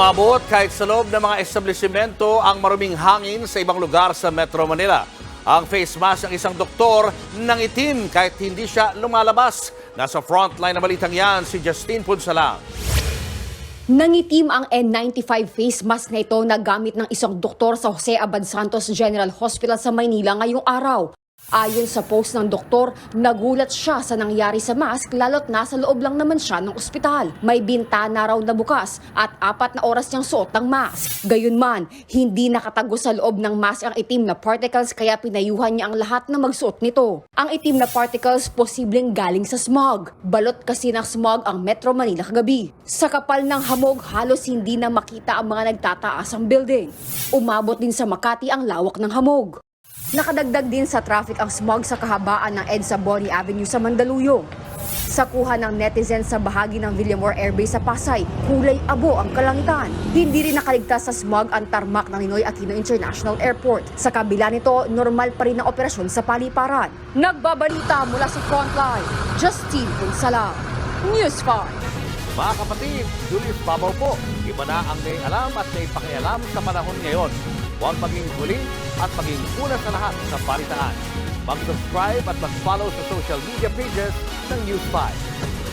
Umabot kahit sa loob ng mga establishmento ang maruming hangin sa ibang lugar sa Metro Manila. Ang face mask ng isang doktor nangitim kahit hindi siya lumalabas. Nasa frontline na balitang yan si Justine Punsalang. Nangitim ang N95 face mask na ito na gamit ng isang doktor sa Jose Abad Santos General Hospital sa Maynila ngayong araw. Ayon sa post ng doktor, nagulat siya sa nangyari sa mask lalo't nasa loob lang naman siya ng ospital. May bintana raw na bukas at 4 na oras niyang suot ng mask. Gayunman, hindi nakatago sa loob ng mask ang itim na particles kaya pinayuhan niya ang lahat na magsuot nito. Ang itim na particles posibleng galing sa smog. Balot kasi ng smog ang Metro Manila kagabi. Sa kapal ng hamog, halos hindi na makita ang mga nagtataasang building. Umabot din sa Makati ang lawak ng hamog. Nakadagdag din sa traffic ang smog sa kahabaan ng EDSA Boni Avenue sa Mandaluyong. Sa kuha ng netizens sa bahagi ng Villamor Airbase sa Pasay, kulay abo ang kalangitan. Hindi rin nakaligtas sa smog ang tarmac ng Ninoy Aquino International Airport. Sa kabila nito, normal pa rin ang operasyon sa paliparan. Nagbabalita mula sa frontline, Justine Punsalang, News 5. Mga kapatid, Julius Babaw po. Iba na ang may alam at may pakialam sa panahon ngayon. Huwag maging huli at maging una sa lahat sa balitaan. Mag-subscribe at mag-follow sa social media pages ng News 5.